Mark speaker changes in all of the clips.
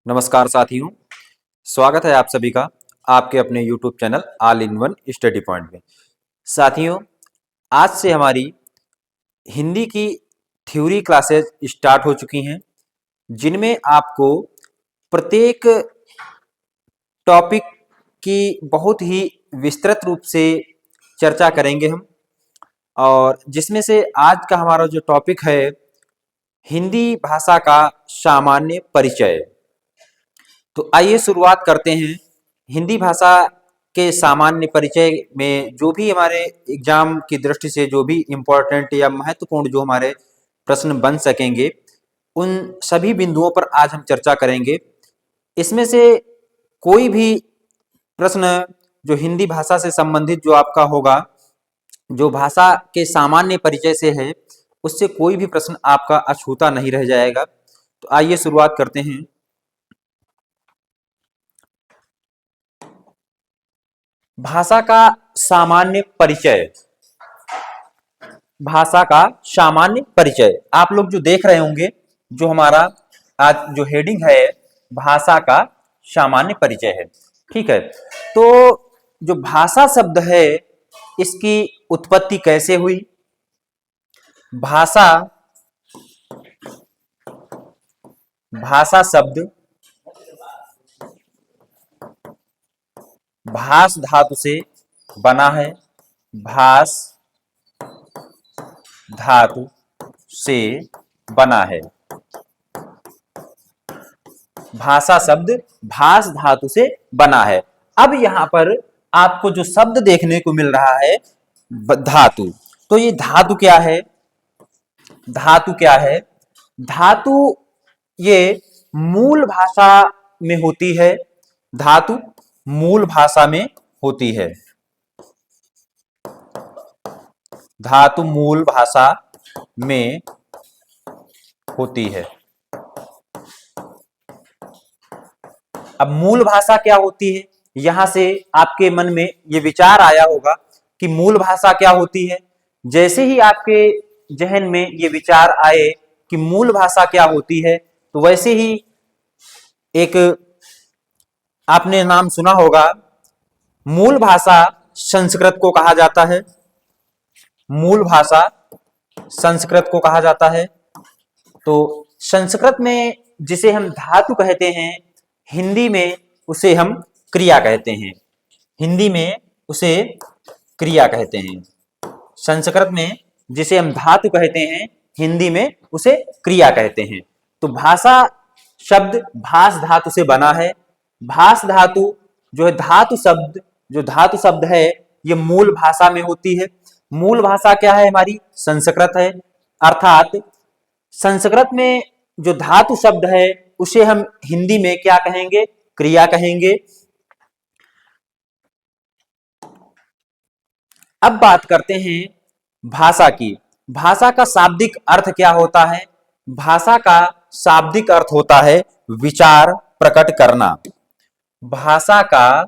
Speaker 1: नमस्कार साथियों, स्वागत है आप सभी का आपके अपने YouTube channel all in one study point में। साथियों, आज से हमारी हिंदी की थ्योरी क्लासेस स्टार्ट हो चुकी हैं, जिनमें आपको प्रत्येक टॉपिक की बहुत ही विस्तृत रूप से चर्चा करेंगे हम। और जिसमें से आज का हमारा जो टॉपिक है, हिंदी भाषा का सामान्य परिचय। तो आइए शुरुआत करते हैं। हिंदी भाषा के सामान्य परिचय में जो भी हमारे एग्जाम की दृष्टि से जो भी इम्पोर्टेंट या महत्वपूर्ण जो हमारे प्रश्न बन सकेंगे, उन सभी बिंदुओं पर आज हम चर्चा करेंगे। इसमें से कोई भी प्रश्न जो हिंदी भाषा से संबंधित जो आपका होगा, जो भाषा के सामान्य परिचय से है, उससे कोई भी प्रश्न आपका अछूता नहीं रह जाएगा। तो आइए शुरुआत करते हैं। भाषा का सामान्य परिचय। भाषा का सामान्य परिचय आप लोग जो देख रहे होंगे, जो हमारा आज जो हेडिंग है, भाषा का सामान्य परिचय है। ठीक है, तो जो भाषा शब्द है, इसकी उत्पत्ति कैसे हुई? भाषा शब्द भास धातु से बना है। भास धातु से बना है। भाषा शब्द भास धातु से बना है। अब यहां पर आपको जो शब्द देखने को मिल रहा है, धातु, तो ये धातु क्या है? धातु क्या है? धातु ये मूल भाषा में होती है। धातु मूल भाषा में होती है। धातु मूल भाषा में होती है। अब मूल भाषा क्या होती है? यहां से आपके मन में ये विचार आया होगा कि मूल भाषा क्या होती है। जैसे ही आपके जहन में ये विचार आए कि मूल भाषा क्या होती है, तो वैसे ही एक आपने नाम सुना होगा, मूल भाषा संस्कृत को कहा जाता है। मूल भाषा संस्कृत को कहा जाता है। तो संस्कृत में जिसे हम धातु कहते हैं, हिंदी में उसे हम क्रिया कहते हैं। हिंदी में उसे क्रिया कहते हैं। संस्कृत में जिसे हम धातु कहते हैं, हिंदी में उसे क्रिया कहते हैं। तो भाषा शब्द भास धातु से बना है। भास धातु जो है, धातु शब्द है, ये मूल भाषा में होती है। मूल भाषा क्या है? हमारी संस्कृत है। अर्थात संस्कृत में जो धातु शब्द है, उसे हम हिंदी में क्या कहेंगे? क्रिया कहेंगे। अब बात करते हैं भाषा की। भाषा का शाब्दिक अर्थ क्या होता है? भाषा का शाब्दिक अर्थ होता है विचार प्रकट करना। भाषा का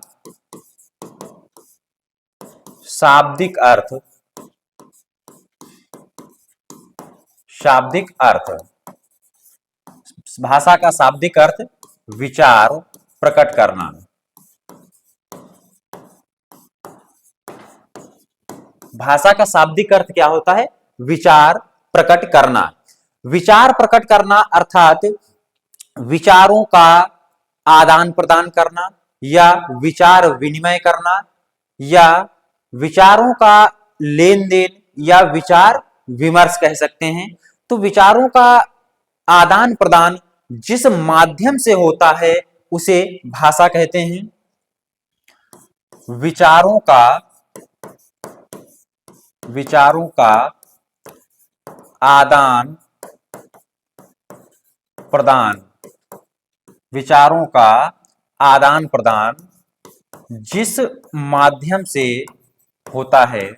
Speaker 1: शाब्दिक अर्थ भाषा का शाब्दिक अर्थ विचार प्रकट करना। भाषा का शाब्दिक अर्थ क्या होता है? विचार प्रकट करना। विचार प्रकट करना अर्थात विचारों का आदान प्रदान करना, या विचार विनिमय करना, या विचारों का लेन देन, या विचार विमर्श कह सकते हैं। तो विचारों का आदान प्रदान जिस माध्यम से होता है, उसे भाषा कहते हैं। विचारों का आदान प्रदान, विचारों का आदान प्रदान जिस माध्यम से होता है,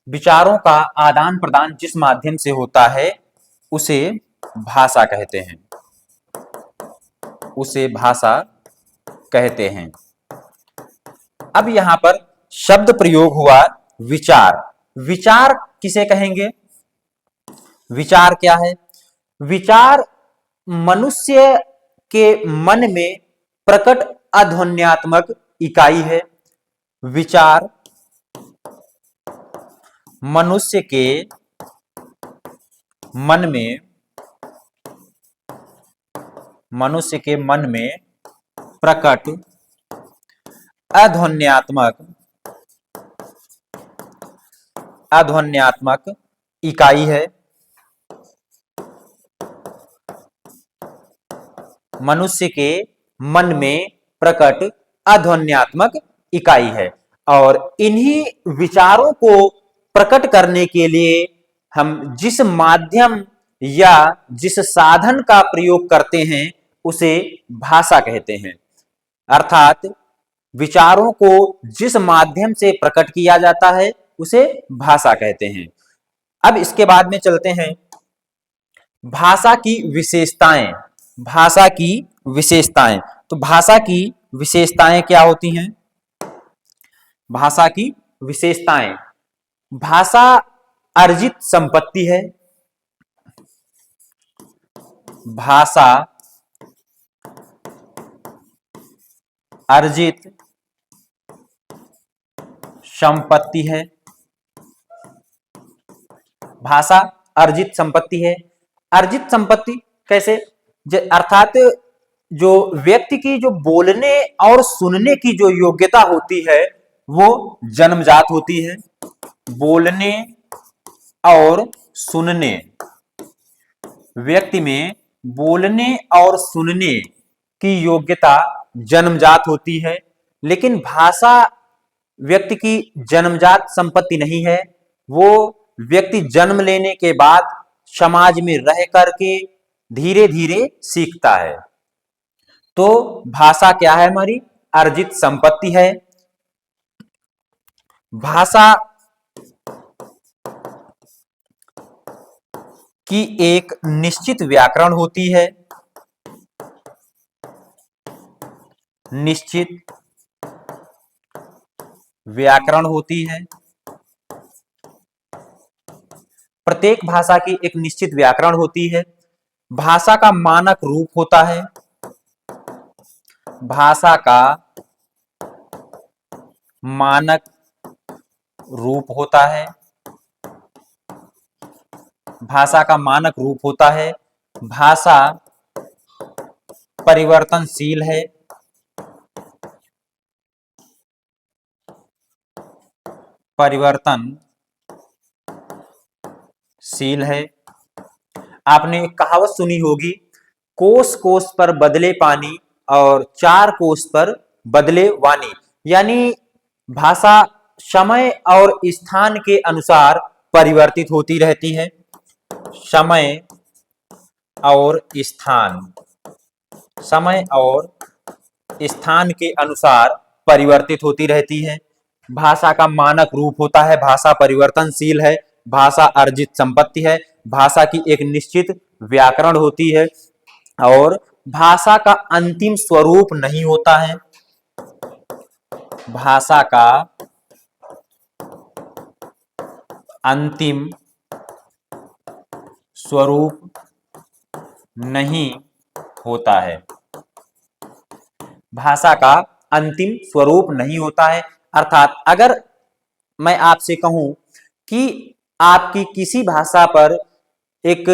Speaker 1: विचारों का आदान प्रदान जिस माध्यम से होता है, उसे भाषा कहते हैं। उसे भाषा कहते हैं। अब यहां पर शब्द प्रयोग हुआ विचार। विचार किसे कहेंगे? विचार क्या है? विचार मनुष्य के मन में प्रकट अध्वन्यात्मक इकाई है। विचार मनुष्य के मन में प्रकट अध्वन्यात्मक इकाई है। मनुष्य के मन में प्रकट अध्वन्यात्मक इकाई है और इन्हीं विचारों को प्रकट करने के लिए हम जिस माध्यम या जिस साधन का प्रयोग करते हैं उसे भाषा कहते हैं। अर्थात विचारों को जिस माध्यम से प्रकट किया जाता है उसे भाषा कहते हैं। अब इसके बाद में चलते हैं भाषा की विशेषताएं। भाषा की विशेषताएं, तो भाषा की विशेषताएं क्या होती हैं? भाषा की विशेषताएं, भाषा अर्जित संपत्ति है। भाषा अर्जित संपत्ति है। भाषा अर्जित संपत्ति है। अर्जित संपत्ति कैसे? अर्थात जो व्यक्ति की जो बोलने और सुनने की जो योग्यता होती है वो जन्मजात होती है। बोलने और सुनने, व्यक्ति में बोलने और सुनने की योग्यता जन्मजात होती है, लेकिन भाषा व्यक्ति की जन्मजात संपत्ति नहीं है। वो व्यक्ति जन्म लेने के बाद समाज में रह करके धीरे धीरे सीखता है। तो भाषा क्या है? हमारी अर्जित संपत्ति है। भाषा की एक निश्चित व्याकरण होती है। निश्चित व्याकरण होती है। प्रत्येक भाषा की एक निश्चित व्याकरण होती है। भाषा का मानक रूप होता है। भाषा का मानक रूप होता है। भाषा का मानक रूप होता है। भाषा परिवर्तनशील है। परिवर्तनशील है। आपने एक कहावत सुनी होगी, कोस कोस पर बदले पानी और चार कोस पर बदले वाणी। यानी भाषा समय और स्थान के अनुसार परिवर्तित होती रहती है। समय और स्थान के अनुसार परिवर्तित होती रहती है। भाषा का मानक रूप होता है। भाषा परिवर्तनशील है। भाषा अर्जित संपत्ति है। भाषा की एक निश्चित व्याकरण होती है और भाषा का अंतिम स्वरूप नहीं होता है। भाषा का अंतिम स्वरूप नहीं होता है। भाषा का अंतिम स्वरूप नहीं होता है। अर्थात अगर मैं आपसे कहूं कि आपकी किसी भाषा पर एक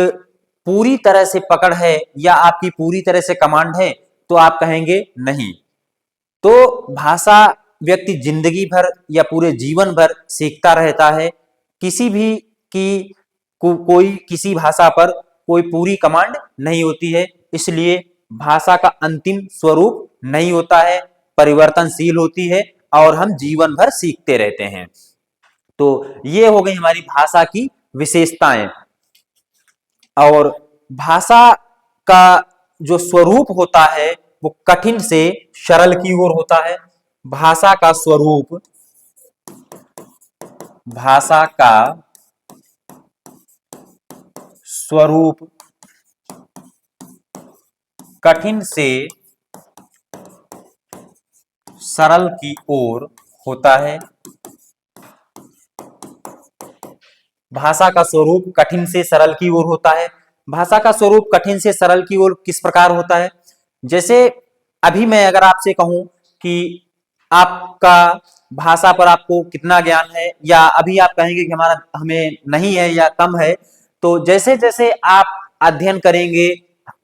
Speaker 1: पूरी तरह से पकड़ है या आपकी पूरी तरह से कमांड है, तो आप कहेंगे नहीं। तो भाषा व्यक्ति जिंदगी भर या पूरे जीवन भर सीखता रहता है। किसी भी की कोई किसी भाषा पर कोई पूरी कमांड नहीं होती है, इसलिए भाषा का अंतिम स्वरूप नहीं होता है, परिवर्तनशील होती है और हम जीवन भर सीखते रहते हैं। तो ये हो गई हमारी भाषा की विशेषताएं। और भाषा का जो स्वरूप होता है वो कठिन से सरल की ओर होता है। भाषा का स्वरूप, भाषा का स्वरूप कठिन से सरल की ओर होता है। भाषा का स्वरूप कठिन से सरल की ओर होता है। भाषा का स्वरूप कठिन से सरल की ओर किस प्रकार होता है? जैसे अभी मैं अगर आपसे कहूं कि आपका भाषा पर आपको कितना ज्ञान है, या अभी आप कहेंगे कि हमारा हमें नहीं है या कम है, तो जैसे जैसे आप अध्ययन करेंगे,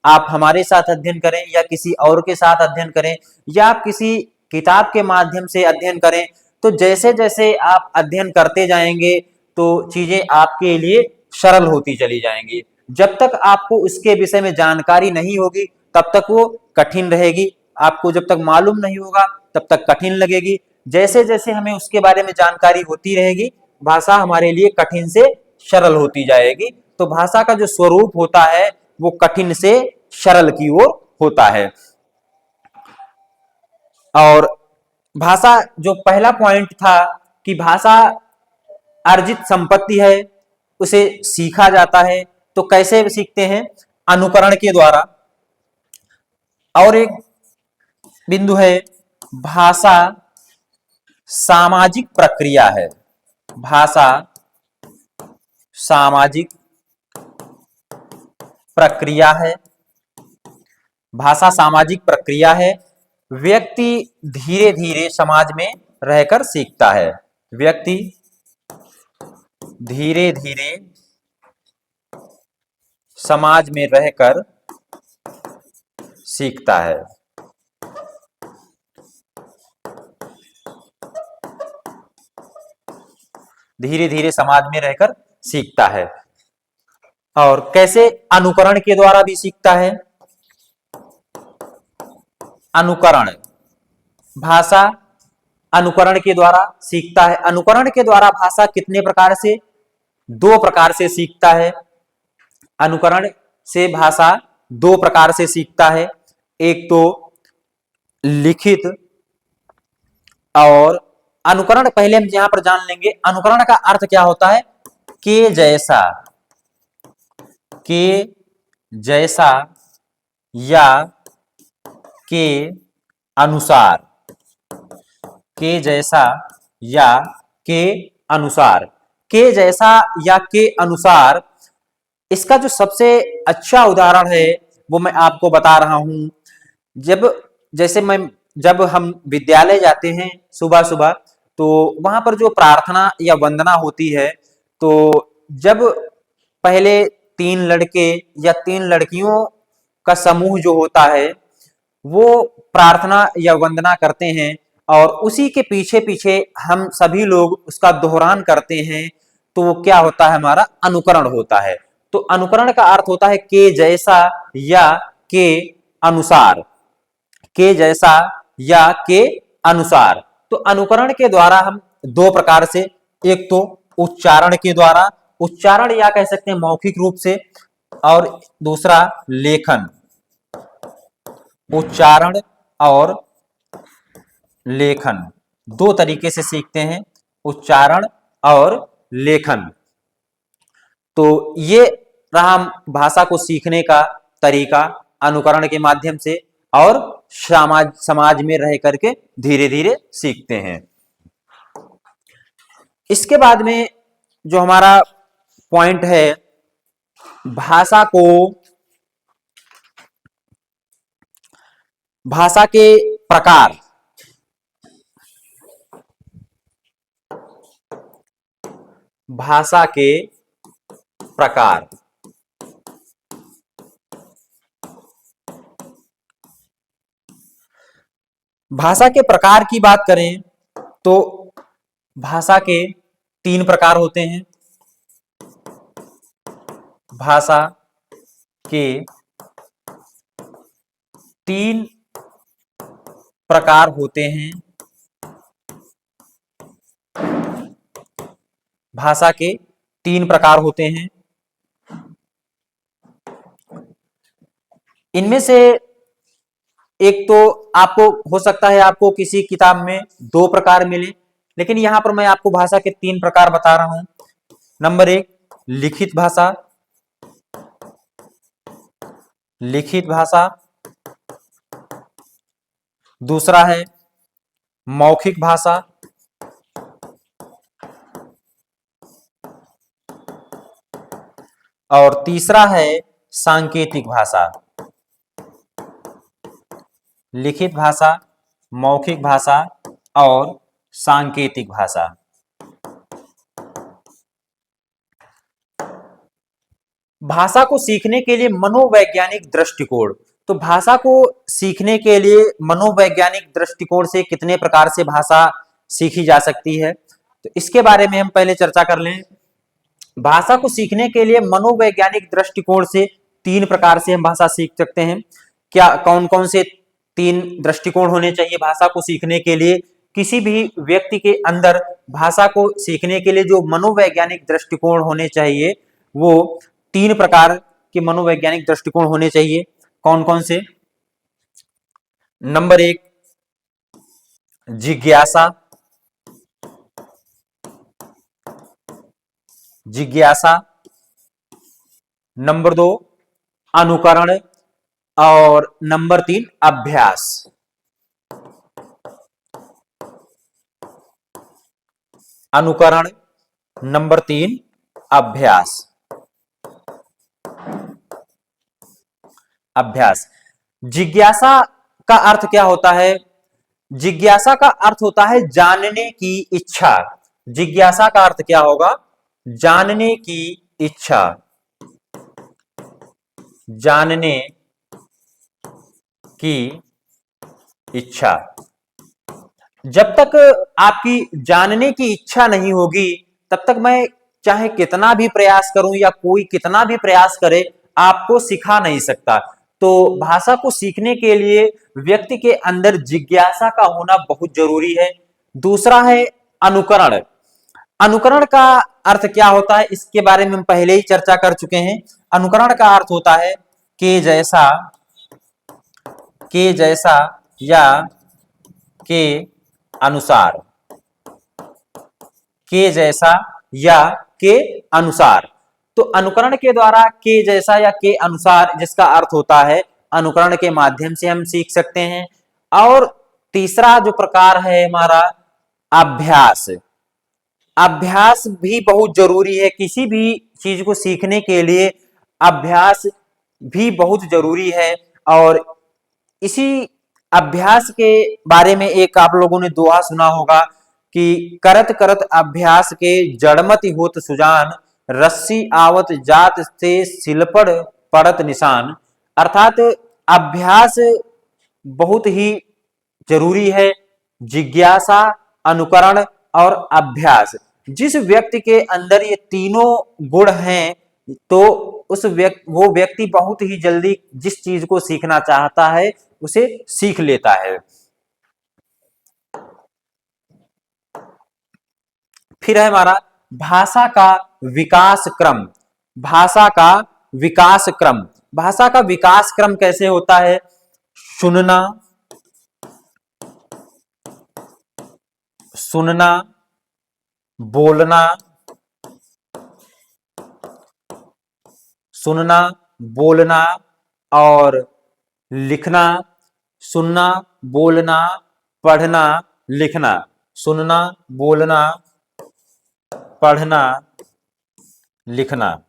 Speaker 1: आप हमारे साथ अध्ययन करें या किसी और के साथ अध्ययन करें या आप किसी किताब के माध्यम से अध्ययन करें, तो जैसे जैसे आप अध्ययन करते जाएंगे तो चीजें आपके लिए सरल होती चली जाएंगी। जब तक आपको उसके विषय में जानकारी नहीं होगी तब तक वो कठिन रहेगी, आपको जब तक मालूम नहीं होगा तब तक कठिन लगेगी। जैसे जैसे हमें उसके बारे में जानकारी होती रहेगी, भाषा हमारे लिए कठिन से सरल होती जाएगी। तो भाषा का जो स्वरूप होता है वो कठिन से सरल की ओर होता है। और भाषा, जो पहला पॉइंट था कि भाषा अर्जित संपत्ति है, उसे सीखा जाता है। तो कैसे सीखते हैं? अनुकरण के द्वारा। और एक बिंदु है, भाषा सामाजिक प्रक्रिया है। भाषा सामाजिक प्रक्रिया है। भाषा सामाजिक प्रक्रिया है। व्यक्ति धीरे धीरे समाज में रहकर सीखता है। व्यक्ति धीरे धीरे समाज में रहकर सीखता है। धीरे धीरे समाज में रहकर सीखता है। और कैसे? अनुकरण के द्वारा भी सीखता है। अनुकरण, भाषा अनुकरण के द्वारा सीखता है। अनुकरण के द्वारा भाषा कितने प्रकार से? दो प्रकार से सीखता है। अनुकरण से भाषा दो प्रकार से सीखता है। एक तो लिखित, और अनुकरण पहले हम यहां पर जान लेंगे। अनुकरण का अर्थ क्या होता है? के जैसा, के जैसा या के अनुसार। के जैसा या के अनुसार। के जैसा या के अनुसार, इसका जो सबसे अच्छा उदाहरण है वो मैं आपको बता रहा हूं। जब जैसे मैं जब हम विद्यालय जाते हैं सुबह सुबह, तो वहां पर जो प्रार्थना या वंदना होती है, तो जब पहले तीन लड़के या तीन लड़कियों का समूह जो होता है वो प्रार्थना या वंदना करते हैं, और उसी के पीछे पीछे हम सभी लोग उसका दोहरान करते हैं, तो वो क्या होता है? हमारा अनुकरण होता है। तो अनुकरण का अर्थ होता है के जैसा या के अनुसार। के जैसा या के अनुसार। तो अनुकरण के द्वारा हम दो प्रकार से, एक तो उच्चारण के द्वारा, उच्चारण या कह सकते हैं मौखिक रूप से, और दूसरा लेखन। उच्चारण और लेखन, दो तरीके से सीखते हैं, उच्चारण और लेखन। तो ये रहा भाषा को सीखने का तरीका, अनुकरण के माध्यम से, और समाज में रह करके धीरे धीरे सीखते हैं। इसके बाद में जो हमारा पॉइंट है, भाषा को, भाषा के प्रकार। भाषा के प्रकार। भाषा के प्रकार की बात करें तो भाषा के तीन प्रकार होते हैं। भाषा के तीन प्रकार होते हैं। भाषा के तीन प्रकार होते हैं। इनमें से एक तो आपको हो सकता है आपको किसी किताब में दो प्रकार मिले, लेकिन यहां पर मैं आपको भाषा के तीन प्रकार बता रहा हूं। नंबर एक, लिखित भाषा। लिखित भाषा। दूसरा है मौखिक भाषा। और तीसरा है सांकेतिक भाषा। लिखित भाषा, मौखिक भाषा और सांकेतिक भाषा। भाषा को सीखने के लिए मनोवैज्ञानिक दृष्टिकोण। तो भाषा को सीखने के लिए मनोवैज्ञानिक दृष्टिकोण से कितने प्रकार से भाषा सीखी जा सकती है, तो इसके बारे में हम पहले चर्चा कर लें। भाषा को सीखने के लिए मनोवैज्ञानिक दृष्टिकोण से 3 प्रकार से हम भाषा सीख सकते हैं। क्या कौन कौन से 3 दृष्टिकोण होने चाहिए भाषा को सीखने के लिए? किसी भी व्यक्ति के अंदर भाषा को सीखने के लिए जो मनोवैज्ञानिक दृष्टिकोण होने चाहिए वो 3 प्रकार के मनोवैज्ञानिक दृष्टिकोण होने चाहिए। कौन कौन से? नंबर 1 जिज्ञासा। जिज्ञासा। नंबर 2 अनुकरण और नंबर 3 अभ्यास। अनुकरण, नंबर 3 अभ्यास। अभ्यास। जिज्ञासा का अर्थ क्या होता है? जिज्ञासा का अर्थ होता है जानने की इच्छा। जिज्ञासा का अर्थ क्या होगा? जानने की इच्छा। जानने की इच्छा। जब तक आपकी जानने की इच्छा नहीं होगी तब तक मैं चाहे कितना भी प्रयास करूं या कोई कितना भी प्रयास करे आपको सिखा नहीं सकता। तो भाषा को सीखने के लिए व्यक्ति के अंदर जिज्ञासा का होना बहुत जरूरी है। दूसरा है अनुकरण। अनुकरण का अर्थ क्या होता है इसके बारे में हम पहले ही चर्चा कर चुके हैं। अनुकरण का अर्थ होता है के जैसा या के अनुसार। के जैसा या के अनुसार। तो अनुकरण के द्वारा के जैसा या के अनुसार जिसका अर्थ होता है अनुकरण के माध्यम से हम सीख सकते हैं। और तीसरा जो प्रकार है हमारा अभ्यास। अभ्यास भी बहुत जरूरी है। किसी भी चीज को सीखने के लिए अभ्यास भी बहुत जरूरी है। और इसी अभ्यास के बारे में एक आप लोगों ने दोहा सुना होगा कि करत करत अभ्यास के जड़मति होत सुजान, रस्सी आवत जात से सिलपड़ पड़त निशान। अर्थात अभ्यास बहुत ही जरूरी है। जिज्ञासा, अनुकरण और अभ्यास। जिस व्यक्ति के अंदर ये तीनों गुण हैं तो वो व्यक्ति बहुत ही जल्दी जिस चीज को सीखना चाहता है उसे सीख लेता है। फिर है हमारा भाषा का विकास क्रम। भाषा का विकास क्रम। भाषा का विकास क्रम कैसे होता है? सुनना, सुनना, बोलना, सुनना, बोलना और लिखना। सुनना, बोलना, पढ़ना, लिखना। सुनना, बोलना, पढ़ना, लिखना।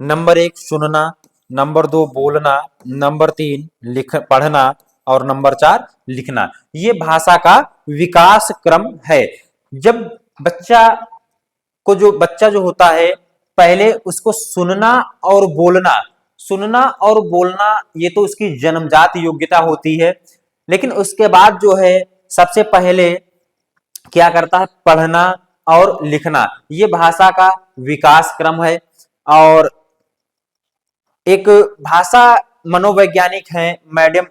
Speaker 1: नंबर 1 सुनना, नंबर 2 बोलना, नंबर 3 पढ़ना और नंबर 4 लिखना। ये भाषा का विकास क्रम है। जब बच्चा जो होता है पहले उसको सुनना और बोलना ये तो उसकी जन्मजात योग्यता होती है। लेकिन उसके बाद जो है सबसे पहले क्या करता है? पढ़ना और लिखना। ये भाषा का विकास क्रम है। और एक भाषा मनोवैज्ञानिक है मैडम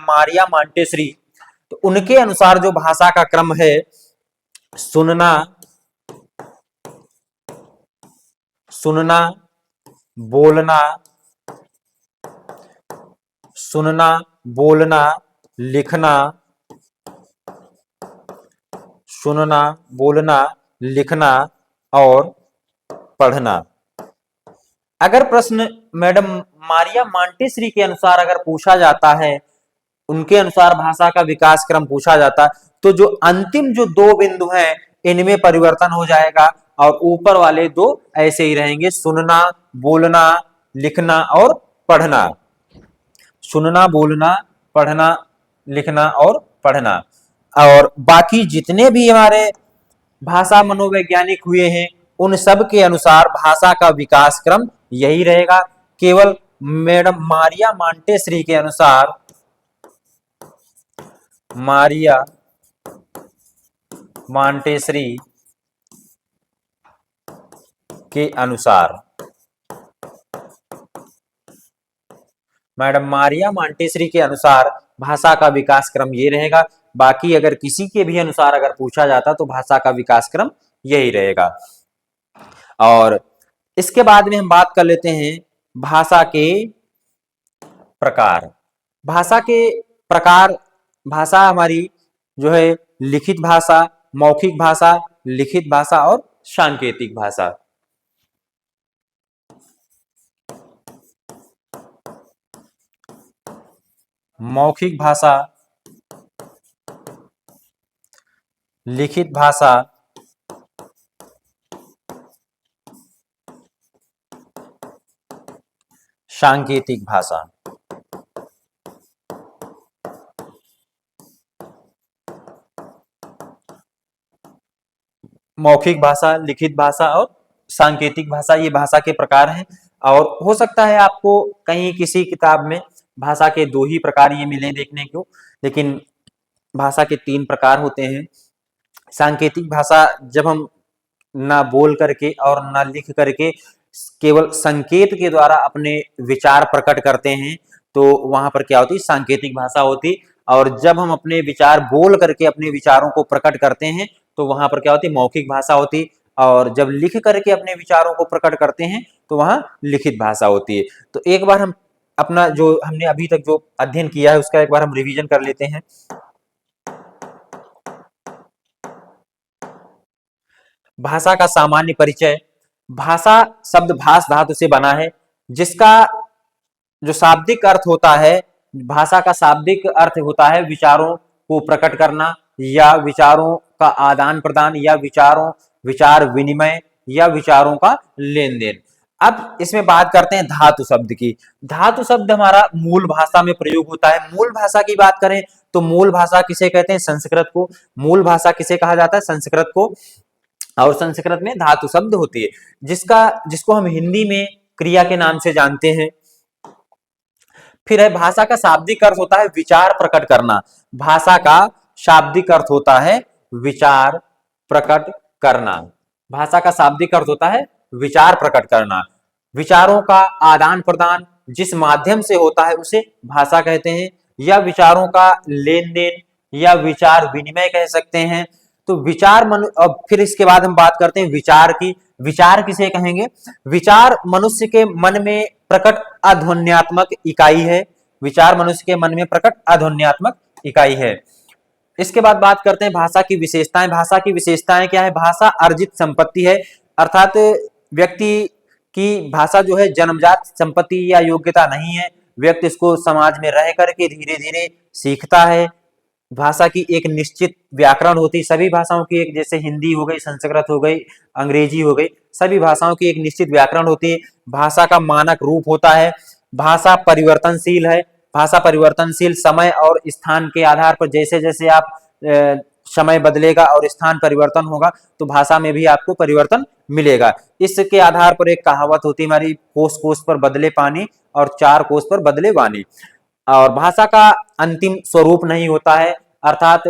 Speaker 1: मारिया मॉन्टेसरी। तो उनके अनुसार जो भाषा का क्रम है सुनना, बोलना, लिखना, सुनना, बोलना, लिखना और पढ़ना। अगर प्रश्न मैडम मारिया मॉन्टेसरी के अनुसार अगर पूछा जाता है, उनके अनुसार भाषा का विकास क्रम पूछा जाता है, तो जो अंतिम जो 2 बिंदु हैं इनमें परिवर्तन हो जाएगा और ऊपर वाले दो ऐसे ही रहेंगे, सुनना, बोलना, लिखना और पढ़ना। सुनना, बोलना, पढ़ना, लिखना और पढ़ना। और बाकी जितने भी हमारे भाषा मनोवैज्ञानिक हुए हैं उन सब के अनुसार भाषा का विकास क्रम यही रहेगा। केवल मैडम मारिया मांटेसरी के अनुसार, मारिया मांटेसरी के अनुसार, मैडम मारिया मांटेसरी के अनुसार भाषा का विकास क्रम ये रहेगा। बाकी अगर किसी के भी अनुसार अगर पूछा जाता तो भाषा का विकास क्रम यही रहेगा। और इसके बाद में हम बात कर लेते हैं भाषा के प्रकार। भाषा के प्रकार, भाषा हमारी जो है लिखित भाषा, मौखिक भाषा, लिखित भाषा और सांकेतिक भाषा। मौखिक भाषा, लिखित भाषा, सांकेतिक भाषा। मौखिक भाषा, लिखित भाषा और सांकेतिक भाषा, ये भाषा के प्रकार हैं। और हो सकता है आपको कहीं किसी किताब में भाषा के दो ही प्रकार ये मिले देखने को, लेकिन भाषा के तीन प्रकार होते हैं। सांकेतिक भाषा जब हम ना बोल करके और ना लिख करके केवल संकेत के द्वारा अपने विचार प्रकट करते हैं तो वहां पर क्या होती है, सांकेतिक भाषा होती। और जब हम अपने विचार बोल करके अपने विचारों को प्रकट करते हैं तो वहां पर क्या होती है, मौखिक भाषा होती। और जब लिख करके अपने विचारों को प्रकट करते हैं तो वहां लिखित भाषा होती है। तो एक बार हम अपना जो हमने अभी तक जो अध्ययन किया है उसका एक बार हम रिवीजन कर लेते हैं। भाषा का सामान्य परिचय। भाषा शब्द भाष धातु से बना है, जिसका जो शाब्दिक अर्थ होता है, भाषा का शाब्दिक अर्थ होता है विचारों को प्रकट करना या विचारों का आदान प्रदान या विचार विनिमय या विचारों का लेन देन। अब इसमें बात करते हैं धातु शब्द की। धातु शब्द हमारा मूल भाषा में प्रयोग होता है। मूल भाषा की बात करें तो मूल भाषा किसे कहते हैं, संस्कृत को। मूल भाषा किसे कहा जाता है, संस्कृत को। और संस्कृत में धातु शब्द होती है जिसको हम हिंदी में क्रिया के नाम से जानते हैं। फिर है भाषा का शाब्दिक अर्थ होता है विचार प्रकट करना। भाषा का शाब्दिक अर्थ होता है विचार प्रकट करना। भाषा का शाब्दिक अर्थ होता है विचार प्रकट करना। विचारों का आदान प्रदान जिस माध्यम से होता है उसे भाषा कहते हैं, या विचारों का लेन देन या विचार विनिमय कह सकते हैं। तो विचार अब फिर इसके बाद हम बात करते हैं विचार की। विचार किसे कहेंगे, विचार मनुष्य के मन में प्रकट अध्वन्यात्मक इकाई है। विचार मनुष्य के मन में प्रकट अध्वन्यात्मक इकाई है। इसके बाद बात करते हैं भाषा की विशेषताएं। भाषा की विशेषताएं क्या है, भाषा अर्जित संपत्ति है, अर्थात व्यक्ति की भाषा जो है जन्मजात संपत्ति या योग्यता नहीं है। व्यक्ति इसको समाज में रह करके धीरे धीरे सीखता है। भाषा की एक निश्चित व्याकरण होती है, सभी भाषाओं की एक, जैसे हिंदी हो गई, संस्कृत हो गई, अंग्रेजी हो गई, सभी भाषाओं की एक निश्चित व्याकरण होती है। भाषा का मानक रूप होता है। भाषा परिवर्तनशील है। भाषा परिवर्तनशील, समय और स्थान के आधार पर जैसे जैसे आप समय बदलेगा और स्थान परिवर्तन होगा तो भाषा में भी आपको परिवर्तन मिलेगा। इसके आधार पर एक कहावत होती है हमारी, कोस कोस पर बदले पानी और चार कोस पर बदले वाणी। और भाषा का अंतिम स्वरूप नहीं होता है, अर्थात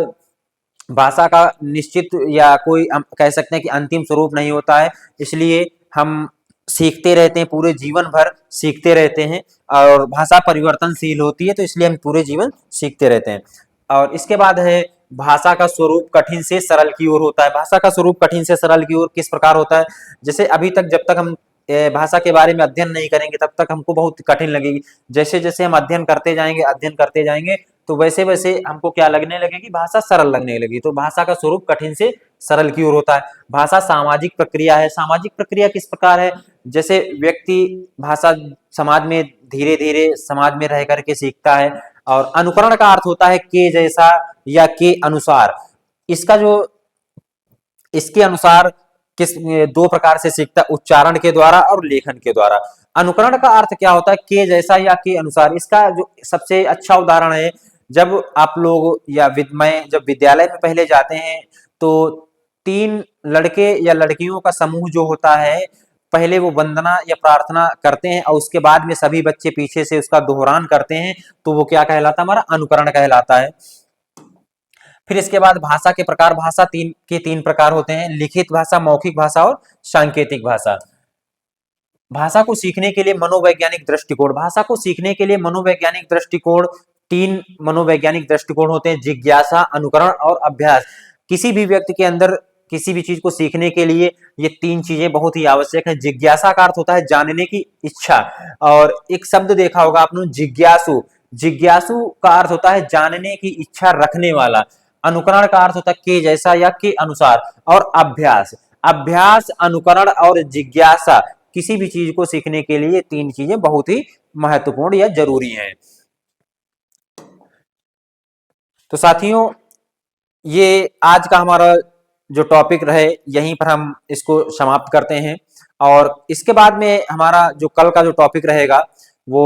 Speaker 1: भाषा का निश्चित या कोई हम कह सकते हैं कि अंतिम स्वरूप नहीं होता है। इसलिए हम सीखते रहते हैं, पूरे जीवन भर सीखते रहते हैं। और भाषा परिवर्तनशील होती है तो इसलिए हम पूरे जीवन सीखते रहते हैं। और इसके बाद है भाषा का स्वरूप कठिन से सरल की ओर होता है। भाषा का स्वरूप कठिन से सरल की ओर किस प्रकार होता है, जैसे अभी तक जब तक हम भाषा के बारे में अध्ययन नहीं करेंगे तब तक हमको बहुत कठिन लगेगी। जैसे जैसे हम अध्ययन करते जाएंगे तो वैसे वैसे हमको क्या लगने लगेगी, भाषा सरल लगने लगेगी। तो भाषा का स्वरूप कठिन से सरल की ओर होता है। भाषा सामाजिक प्रक्रिया है। सामाजिक प्रक्रिया किस प्रकार है, जैसे व्यक्ति भाषा समाज में धीरे धीरे समाज में रह करके सीखता है। और अनुकरण का अर्थ होता है के जैसा या के अनुसार। इसका जो इसके अनुसार किस दो प्रकार से सीखता है, उच्चारण के द्वारा और लेखन के द्वारा। अनुकरण का अर्थ क्या होता है, के जैसा या के अनुसार। इसका जो सबसे अच्छा उदाहरण है, जब आप लोग या मैं जब विद्यालय में पहले जाते हैं तो 3 लड़के या लड़कियों का समूह जो होता है, पहले वो वंदना या प्रार्थना करते हैं और उसके बाद में सभी बच्चे पीछे से उसका दोहरान करते हैं, तो वो क्या कहलाता है, हमारा अनुकरण कहलाता है। फिर इसके बाद भाषा के प्रकार, भाषा तीन प्रकार होते हैं, लिखित भाषा, मौखिक भाषा और सांकेतिक भाषा। भाषा को सीखने के लिए मनोवैज्ञानिक दृष्टिकोण, भाषा को सीखने के लिए मनोवैज्ञानिक दृष्टिकोण, 3 मनोवैज्ञानिक दृष्टिकोण होते हैं, जिज्ञासा, अनुकरण और अभ्यास। किसी भी व्यक्ति के अंदर किसी भी चीज को सीखने के लिए ये 3 चीजें बहुत ही आवश्यक है। जिज्ञासा का अर्थ होता है जानने की इच्छा, और एक शब्द देखा होगा आपने, जिज्ञासु। जिज्ञासु का अर्थ होता है जानने की इच्छा रखने वाला। अनुकरण का अर्थ होता है के जैसा या के अनुसार, और अभ्यास। अभ्यास, अनुकरण और जिज्ञासा, किसी भी चीज को सीखने के लिए 3 चीजें बहुत ही महत्वपूर्ण या जरूरी हैं। तो साथियों, ये आज का हमारा जो टॉपिक रहे, यहीं पर हम इसको समाप्त करते हैं। और इसके बाद में हमारा जो कल का जो टॉपिक रहेगा वो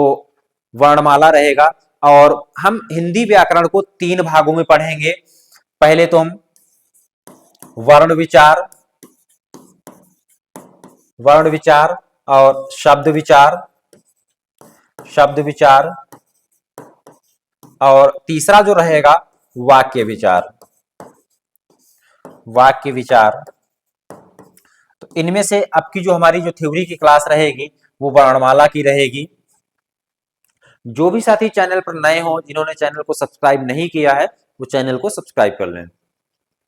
Speaker 1: वर्णमाला रहेगा, और हम हिंदी व्याकरण को 3 भागों में पढ़ेंगे। पहले तो हम वर्ण विचार, वर्ण विचार और शब्द विचार, शब्द विचार, और तीसरा जो रहेगा वाक्य विचार, वाक्य विचार। तो इनमें से अब की जो हमारी जो थ्योरी की क्लास रहेगी वो वर्णमाला की रहेगी। जो भी साथी चैनल पर नए हो, जिन्होंने चैनल को सब्सक्राइब नहीं किया है, वो चैनल को सब्सक्राइब कर लें।